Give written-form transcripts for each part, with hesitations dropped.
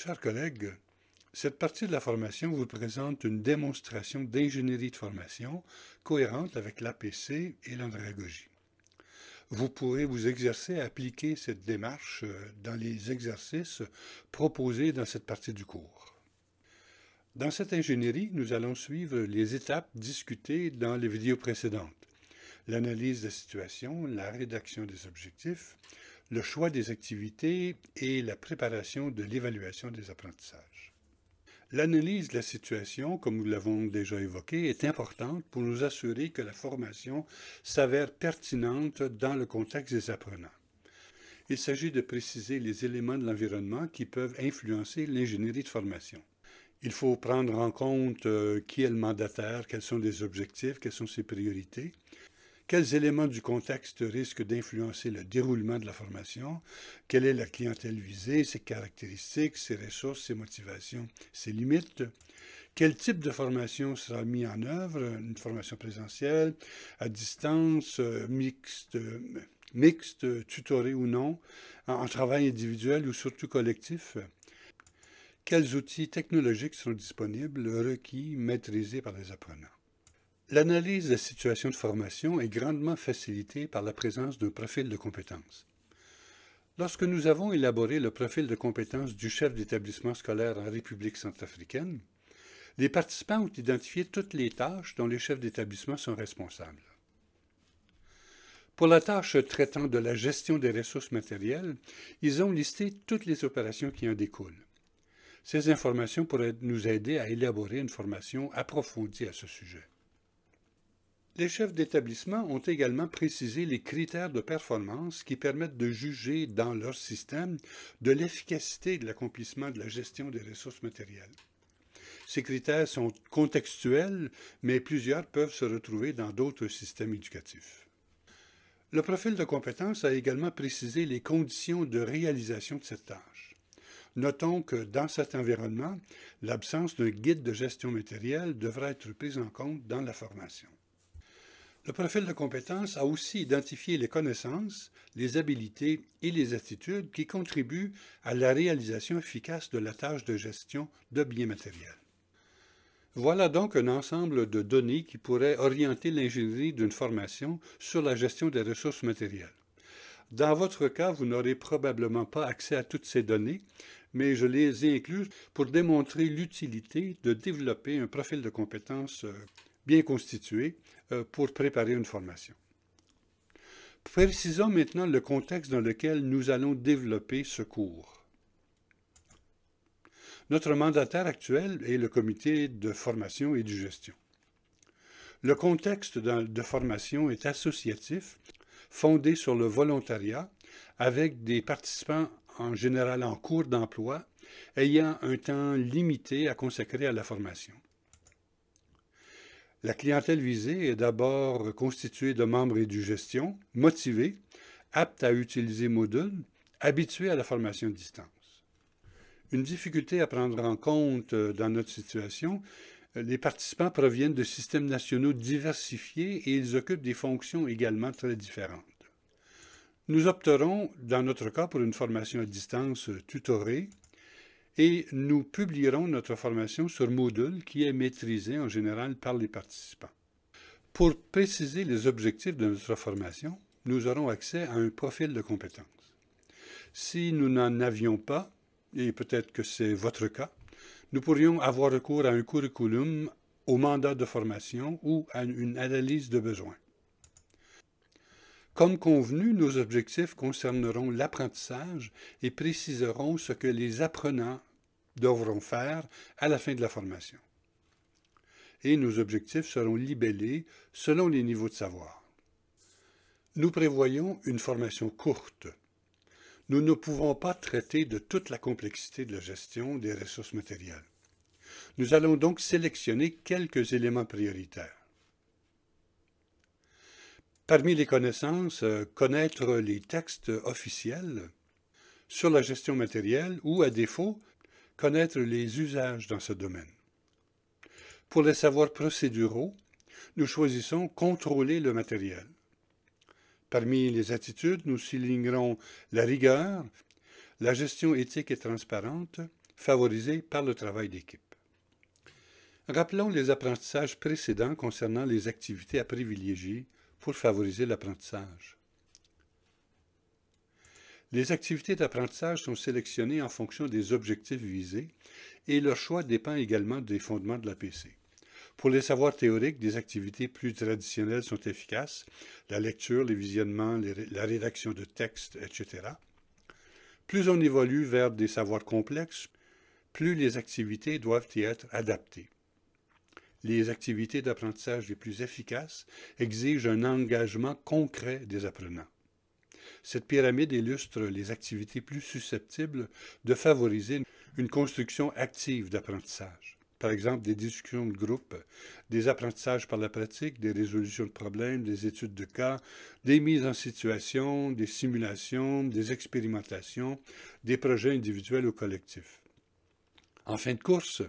Chers collègues, cette partie de la formation vous présente une démonstration d'ingénierie de formation cohérente avec l'APC et l'andragogie. Vous pourrez vous exercer à appliquer cette démarche dans les exercices proposés dans cette partie du cours. Dans cette ingénierie, nous allons suivre les étapes discutées dans les vidéos précédentes. L'analyse de la situation, la rédaction des objectifs, le choix des activités et la préparation de l'évaluation des apprentissages. L'analyse de la situation, comme nous l'avons déjà évoqué, est importante pour nous assurer que la formation s'avère pertinente dans le contexte des apprenants. Il s'agit de préciser les éléments de l'environnement qui peuvent influencer l'ingénierie de formation. Il faut prendre en compte qui est le mandataire, quels sont les objectifs, quelles sont ses priorités. Quels éléments du contexte risquent d'influencer le déroulement de la formation? Quelle est la clientèle visée, ses caractéristiques, ses ressources, ses motivations, ses limites? Quel type de formation sera mis en œuvre? Une formation présentielle, à distance, mixte, tutorée ou non, en travail individuel ou surtout collectif? Quels outils technologiques sont disponibles, requis, maîtrisés par les apprenants? L'analyse de la situation de formation est grandement facilitée par la présence d'un profil de compétences. Lorsque nous avons élaboré le profil de compétences du chef d'établissement scolaire en République centrafricaine, les participants ont identifié toutes les tâches dont les chefs d'établissement sont responsables. Pour la tâche traitant de la gestion des ressources matérielles, ils ont listé toutes les opérations qui en découlent. Ces informations pourraient nous aider à élaborer une formation approfondie à ce sujet. Les chefs d'établissement ont également précisé les critères de performance qui permettent de juger dans leur système de l'efficacité de l'accomplissement de la gestion des ressources matérielles. Ces critères sont contextuels, mais plusieurs peuvent se retrouver dans d'autres systèmes éducatifs. Le profil de compétences a également précisé les conditions de réalisation de cette tâche. Notons que dans cet environnement, l'absence d'un guide de gestion matérielle devra être prise en compte dans la formation. Le profil de compétences a aussi identifié les connaissances, les habiletés et les attitudes qui contribuent à la réalisation efficace de la tâche de gestion de biens matériels. Voilà donc un ensemble de données qui pourraient orienter l'ingénierie d'une formation sur la gestion des ressources matérielles. Dans votre cas, vous n'aurez probablement pas accès à toutes ces données, mais je les ai incluses pour démontrer l'utilité de développer un profil de compétences bien constitué pour préparer une formation. Précisons maintenant le contexte dans lequel nous allons développer ce cours. Notre mandataire actuel est le comité de formation et de gestion. Le contexte de formation est associatif, fondé sur le volontariat, avec des participants en général en cours d'emploi, ayant un temps limité à consacrer à la formation. La clientèle visée est d'abord constituée de membres et de gestion, motivés, aptes à utiliser Moodle, habitués à la formation à distance. Une difficulté à prendre en compte dans notre situation, les participants proviennent de systèmes nationaux diversifiés et ils occupent des fonctions également très différentes. Nous opterons, dans notre cas, pour une formation à distance tutorée, et nous publierons notre formation sur Moodle qui est maîtrisée en général par les participants. Pour préciser les objectifs de notre formation, nous aurons accès à un profil de compétences. Si nous n'en avions pas, et peut-être que c'est votre cas, nous pourrions avoir recours à un curriculum, au mandat de formation ou à une analyse de besoins. Comme convenu, nos objectifs concerneront l'apprentissage et préciseront ce que les apprenants devront faire à la fin de la formation. Et nos objectifs seront libellés selon les niveaux de savoir. Nous prévoyons une formation courte. Nous ne pouvons pas traiter de toute la complexité de la gestion des ressources matérielles. Nous allons donc sélectionner quelques éléments prioritaires. Parmi les connaissances, connaître les textes officiels sur la gestion matérielle ou, à défaut, connaître les usages dans ce domaine. Pour les savoirs procéduraux, nous choisissons contrôler le matériel. Parmi les attitudes, nous soulignerons la rigueur, la gestion éthique et transparente, favorisés par le travail d'équipe. Rappelons les apprentissages précédents concernant les activités à privilégier pour favoriser l'apprentissage. Les activités d'apprentissage sont sélectionnées en fonction des objectifs visés et leur choix dépend également des fondements de l'APC. Pour les savoirs théoriques, des activités plus traditionnelles sont efficaces, la lecture, les visionnements, la rédaction de textes, etc. Plus on évolue vers des savoirs complexes, plus les activités doivent y être adaptées. Les activités d'apprentissage les plus efficaces exigent un engagement concret des apprenants. Cette pyramide illustre les activités plus susceptibles de favoriser une construction active d'apprentissage. Par exemple, des discussions de groupe, des apprentissages par la pratique, des résolutions de problèmes, des études de cas, des mises en situation, des simulations, des expérimentations, des projets individuels ou collectifs. En fin de course,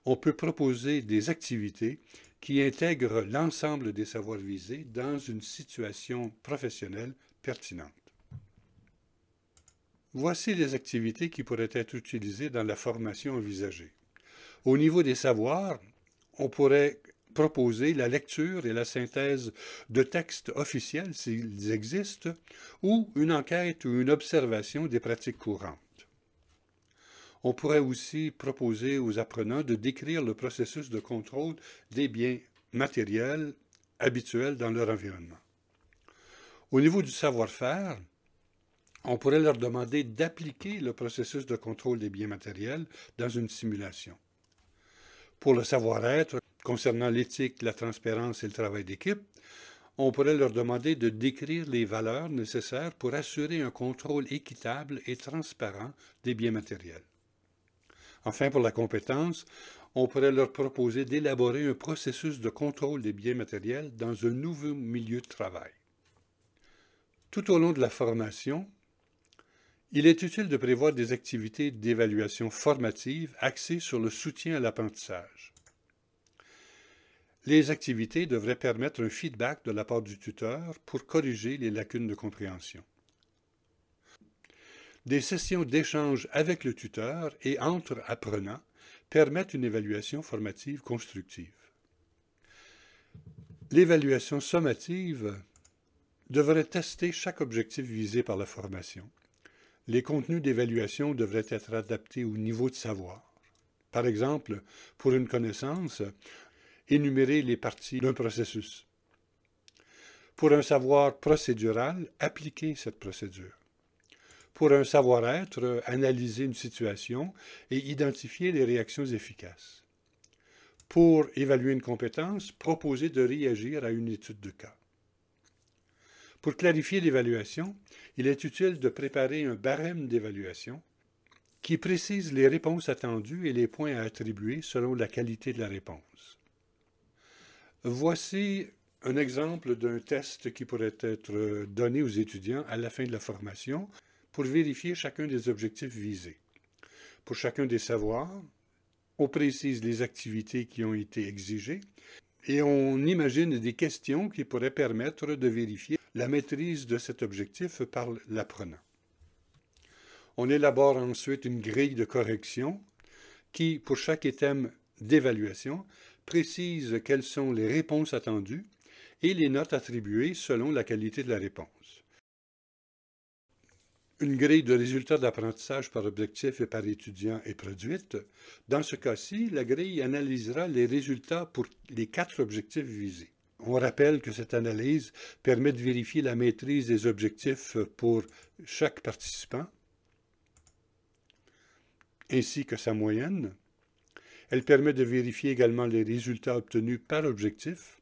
on peut proposer des activités qui intègrent l'ensemble des savoirs visés dans une situation professionnelle pertinente. Voici les activités qui pourraient être utilisées dans la formation envisagée. Au niveau des savoirs, on pourrait proposer la lecture et la synthèse de textes officiels s'ils existent, ou une enquête ou une observation des pratiques courantes. On pourrait aussi proposer aux apprenants de décrire le processus de contrôle des biens matériels habituels dans leur environnement. Au niveau du savoir-faire, on pourrait leur demander d'appliquer le processus de contrôle des biens matériels dans une simulation. Pour le savoir-être, concernant l'éthique, la transparence et le travail d'équipe, on pourrait leur demander de décrire les valeurs nécessaires pour assurer un contrôle équitable et transparent des biens matériels. Enfin, pour la compétence, on pourrait leur proposer d'élaborer un processus de contrôle des biens matériels dans un nouveau milieu de travail. Tout au long de la formation, il est utile de prévoir des activités d'évaluation formative axées sur le soutien à l'apprentissage. Les activités devraient permettre un feedback de la part du tuteur pour corriger les lacunes de compréhension. Des sessions d'échange avec le tuteur et entre apprenants permettent une évaluation formative constructive. L'évaluation sommative devrait tester chaque objectif visé par la formation. Les contenus d'évaluation devraient être adaptés au niveau de savoir. Par exemple, pour une connaissance, énumérer les parties d'un processus. Pour un savoir procédural, appliquer cette procédure. Pour un savoir-être, analyser une situation et identifier les réactions efficaces. Pour évaluer une compétence, proposer de réagir à une étude de cas. Pour clarifier l'évaluation, il est utile de préparer un barème d'évaluation qui précise les réponses attendues et les points à attribuer selon la qualité de la réponse. Voici un exemple d'un test qui pourrait être donné aux étudiants à la fin de la formation pour vérifier chacun des objectifs visés. Pour chacun des savoirs, on précise les activités qui ont été exigées et on imagine des questions qui pourraient permettre de vérifier la maîtrise de cet objectif par l'apprenant. On élabore ensuite une grille de correction qui, pour chaque item d'évaluation, précise quelles sont les réponses attendues et les notes attribuées selon la qualité de la réponse. Une grille de résultats d'apprentissage par objectif et par étudiant est produite. Dans ce cas-ci, la grille analysera les résultats pour les 4 objectifs visés. On rappelle que cette analyse permet de vérifier la maîtrise des objectifs pour chaque participant, ainsi que sa moyenne. Elle permet de vérifier également les résultats obtenus par objectif,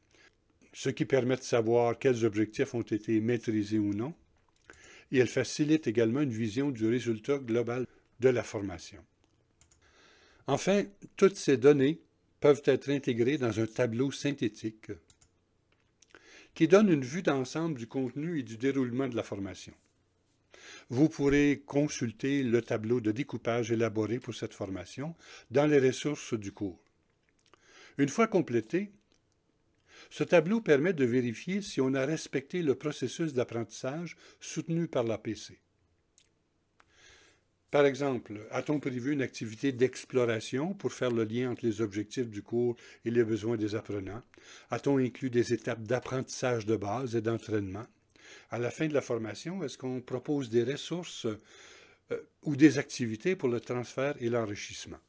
ce qui permet de savoir quels objectifs ont été maîtrisés ou non. Et elle facilite également une vision du résultat global de la formation. Enfin, toutes ces données peuvent être intégrées dans un tableau synthétique qui donne une vue d'ensemble du contenu et du déroulement de la formation. Vous pourrez consulter le tableau de découpage élaboré pour cette formation dans les ressources du cours. Une fois complété, ce tableau permet de vérifier si on a respecté le processus d'apprentissage soutenu par l'APC. Par exemple, a-t-on prévu une activité d'exploration pour faire le lien entre les objectifs du cours et les besoins des apprenants? A-t-on inclus des étapes d'apprentissage de base et d'entraînement? À la fin de la formation, est-ce qu'on propose des ressources ou des activités pour le transfert et l'enrichissement?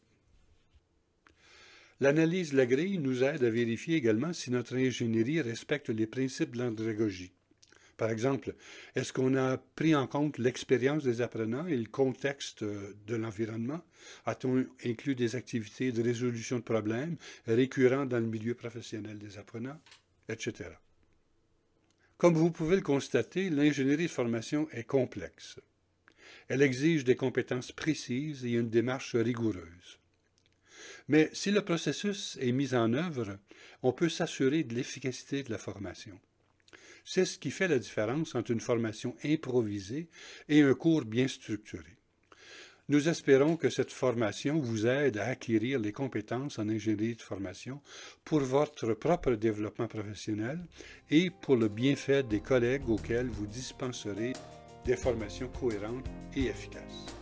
L'analyse de la grille nous aide à vérifier également si notre ingénierie respecte les principes de l'andragogie. Par exemple, est-ce qu'on a pris en compte l'expérience des apprenants et le contexte de l'environnement? A-t-on inclus des activités de résolution de problèmes récurrents dans le milieu professionnel des apprenants, etc. Comme vous pouvez le constater, l'ingénierie de formation est complexe. Elle exige des compétences précises et une démarche rigoureuse. Mais si le processus est mis en œuvre, on peut s'assurer de l'efficacité de la formation. C'est ce qui fait la différence entre une formation improvisée et un cours bien structuré. Nous espérons que cette formation vous aide à acquérir les compétences en ingénierie de formation pour votre propre développement professionnel et pour le bienfait des collègues auxquels vous dispenserez des formations cohérentes et efficaces.